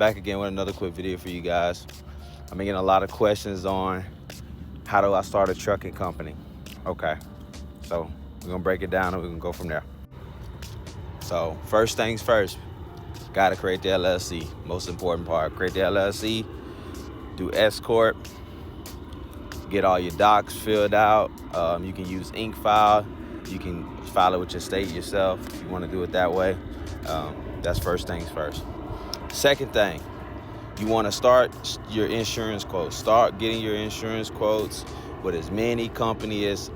Back again with another quick video for you guys. I'm getting a lot of questions on how do I start a trucking company. Okay, so we're gonna break it down and we're gonna go from there. So first things first, gotta create the LLC. Most important part, create the LLC, do S-Corp, get all your docs filled out. You can use InkFile. You can file it with your state yourself if you want to do it that way. That's first things first. Second thing, you want to start your insurance quotes. Start getting your insurance quotes with as many companies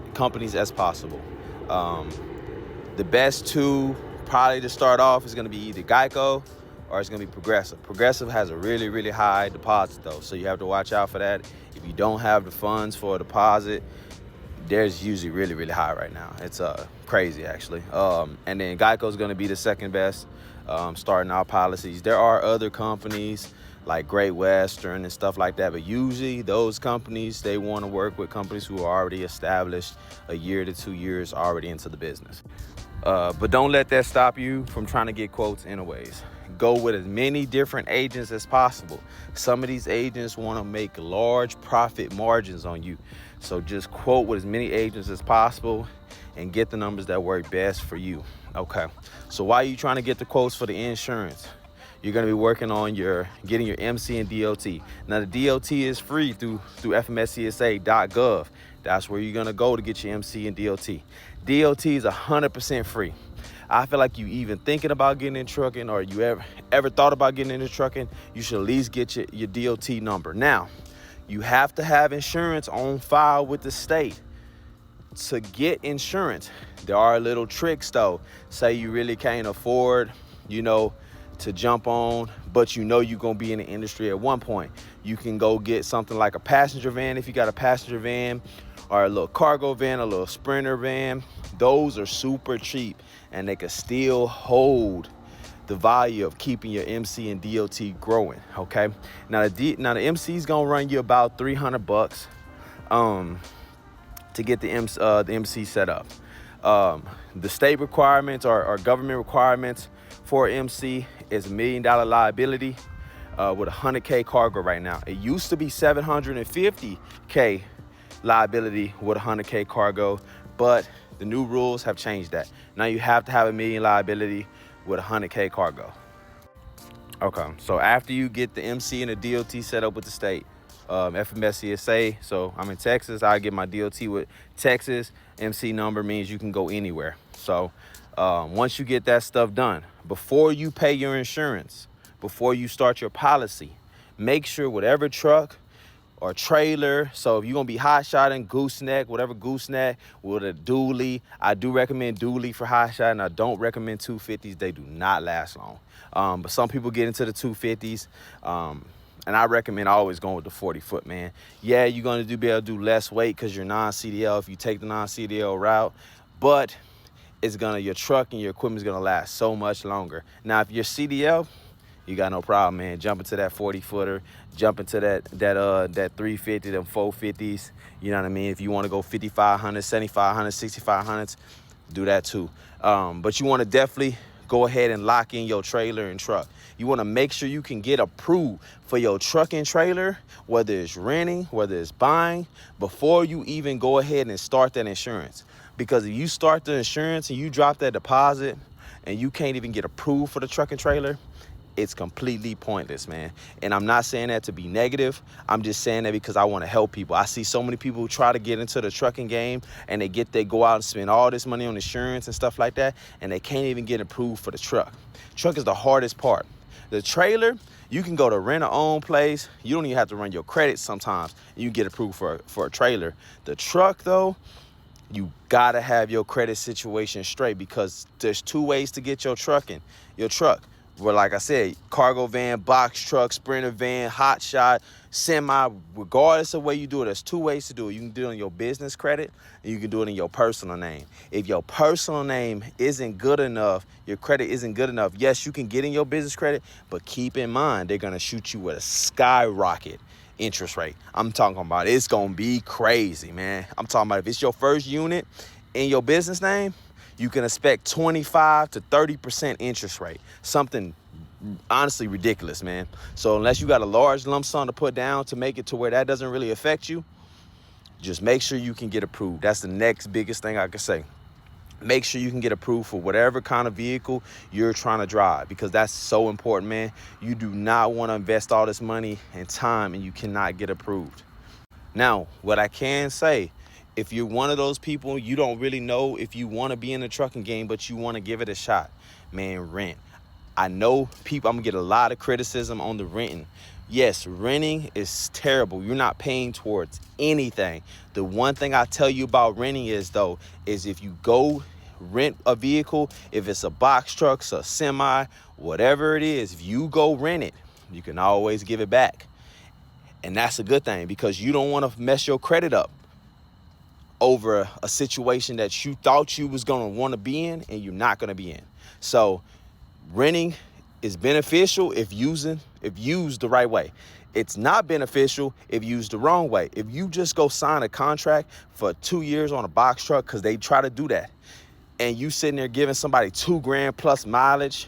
as possible. The best two probably to start off is going to be either Geico or it's going to be Progressive. Progressive has a really, really high deposit though, so you have to watch out for that. If you don't have the funds for a deposit, theirs usually really, really high right now. It's crazy actually. And then Geico is going to be the second best starting our policies. There are other companies like Great Western and stuff like that, but usually those companies, they want to work with companies who are already established, a year to 2 years already into the business. But don't let that stop you from trying to get quotes anyways. Go with as many different agents as possible. Some of these agents want to make large profit margins on you. So just quote with as many agents as possible and get the numbers that work best for you. Okay, so while you're trying to get the quotes for the insurance, you're going to be working on getting your MC and DOT. Now the DOT is free through FMSCSA.gov. That's where you're going to go to get your MC and DOT. DOT is 100% free. I feel like you even thinking about getting in trucking or you ever thought about getting into trucking, you should at least get your DOT number. Now, you have to have insurance on file with the state to get insurance. There are little tricks though. Say you really can't afford, to jump on, but you're gonna be in the industry at one point. You can go get something like a passenger van if you got a passenger van, or a little cargo van, a little Sprinter van. Those are super cheap and they can still hold the value of keeping your MC and DOT growing. Okay, now the MC is gonna run you about $300 to get the MC set up. The state requirements or government requirements for MC is $1 million liability with 100K cargo right now. It used to be 750K liability with 100K cargo, but the new rules have changed that. Now you have to have $1 million liability with 100K cargo. Okay, so after you get the MC and the DOT set up with the state, FMSCSA, so I'm in Texas, I get my DOT with Texas. MC number means you can go anywhere. So once you get that stuff done, before you pay your insurance, before you start your policy, make sure whatever truck or trailer, so if you're gonna be hot shotting gooseneck, whatever gooseneck with a dually, I do recommend dually for hot shot, and I don't recommend 250s. They do not last long. But some people get into the 250s, and I recommend always going with the 40-foot, man. Yeah, you're gonna be able to do less weight because you're non-CDL if you take the non-CDL route, but your truck and your equipment is gonna last so much longer. Now, if you're CDL, you got no problem, man. Jump into that 40-footer, jump into that 350, them 450s. You know what I mean? If you want to go 5,500, 7,500, 6,500s, do that too. But you want to definitely go ahead and lock in your trailer and truck. You want to make sure you can get approved for your truck and trailer, whether it's renting, whether it's buying, before you even go ahead and start that insurance. Because if you start the insurance and you drop that deposit and you can't even get approved for the truck and trailer, it's completely pointless, man. And I'm not saying that to be negative. I'm just saying that because I want to help people. I see so many people who try to get into the trucking game and they go out and spend all this money on insurance and stuff like that, and they can't even get approved for the truck. Truck is the hardest part. The trailer, you can go to rent a own place. You don't even have to run your credit sometimes. You get approved for a trailer. The truck though, you gotta have your credit situation straight, because there's two ways to get your truck. Well, like I said, cargo van, box truck, Sprinter van, hot shot, semi, regardless of way you do it, there's two ways to do it. You can do it on your business credit and you can do it in your personal name. If your personal name isn't good enough, your credit isn't good enough, yes, you can get in your business credit, but keep in mind, they're gonna shoot you with a skyrocket interest rate. I'm talking about it's gonna be crazy, man. I'm talking about if it's your first unit in your business name, you can expect 25 to 30% interest rate, something honestly ridiculous, man. So unless you got a large lump sum to put down to make it to where that doesn't really affect you, just make sure you can get approved. That's the next biggest thing I could say. Make sure you can get approved for whatever kind of vehicle you're trying to drive, because that's so important, man. You do not want to invest all this money and time and you cannot get approved. Now, what I can say, if you're one of those people, you don't really know if you want to be in the trucking game, but you want to give it a shot, man, rent. I know people, I'm gonna get a lot of criticism on the renting. Yes, renting is terrible. You're not paying towards anything. The one thing I tell you about renting is if you go rent a vehicle, if it's a box truck, a semi, whatever it is, if you go rent it, you can always give it back. And that's a good thing, because you don't want to mess your credit up over a situation that you thought you was going to want to be in and you're not going to be in. So renting is beneficial if used the right way. It's not beneficial if used the wrong way. If you just go sign a contract for 2 years on a box truck, because they try to do that, and you sitting there giving somebody $2,000 plus mileage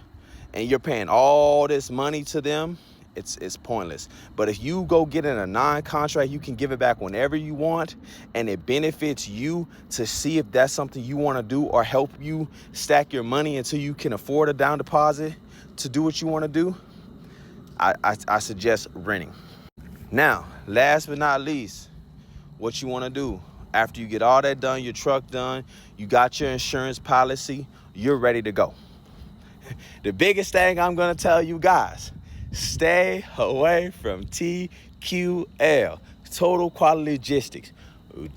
and you're paying all this money to them, it's pointless. But if you go get in a non-contract, you can give it back whenever you want, and it benefits you to see if that's something you want to do, or help you stack your money until you can afford a down deposit to do what you want to do. I suggest renting. Now, last but not least, what you want to do after you get all that done, your truck done, you got your insurance policy, you're ready to go. The biggest thing I'm going to tell you guys, stay away from TQL, Total Quality Logistics.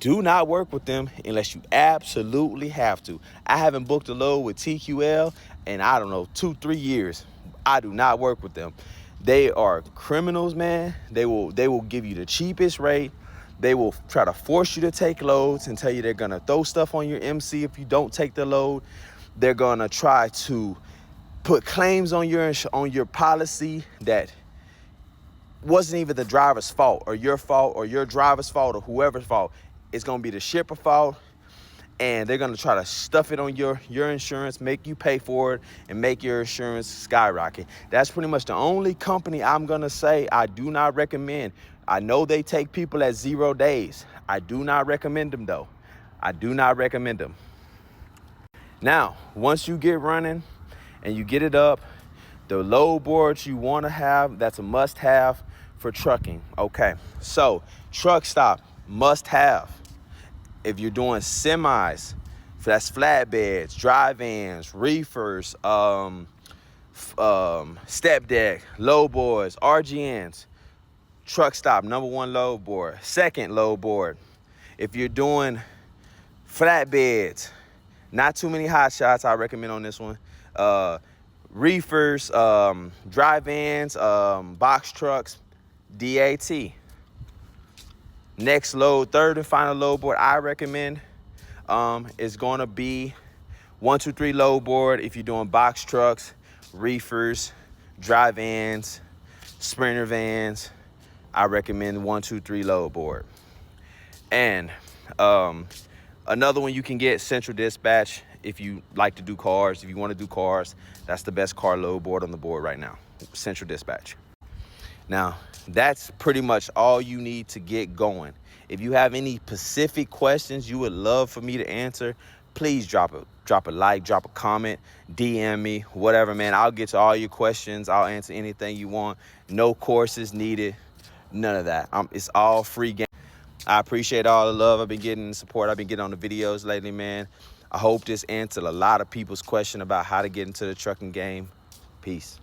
Do not work with them unless you absolutely have to. I haven't booked a load with TQL in, I don't know, 2-3 years. I do not work with them. They are criminals, man. They will give you the cheapest rate. They will try to force you to take loads and tell you they're going to throw stuff on your MC if you don't take the load. They're going to try to put claims on your policy that wasn't even the driver's fault, or your fault, or your driver's fault, or whoever's fault. It's going to be the shipper fault, and they're going to try to stuff it on your insurance, make you pay for it, and make your insurance skyrocket. That's pretty much the only company I'm going to say I do not recommend. I know they take people at 0 days. I do not recommend them, though. I do not recommend them. Now, once you get running and you get it up, the load boards you want to have, that's a must-have for trucking. Okay, so truck stop, must-have. If you're doing semis, that's flatbeds, dry vans, reefers, step deck, load boards, RGNs, truck stop, number one load board. Second load board, if you're doing flatbeds, not too many hot shots I recommend on this one. Reefers, dry vans, box trucks, DAT. Next load, third and final load board I recommend is going to be 123 load board. If you're doing box trucks, reefers, dry vans, sprinter vans, I recommend 123 load board. And another one you can get, Central Dispatch. If you like to do cars, if you want to do cars, that's the best car load board on the board right now, Central Dispatch. Now, that's pretty much all you need to get going. If you have any specific questions you would love for me to answer, please drop a like, drop a comment, DM me, whatever, man. I'll get to all your questions. I'll answer anything you want. No courses needed, none of that. It's all free game. I appreciate all the love I've been getting and support I've been getting on the videos lately, man. I hope this answered a lot of people's question about how to get into the trucking game. Peace.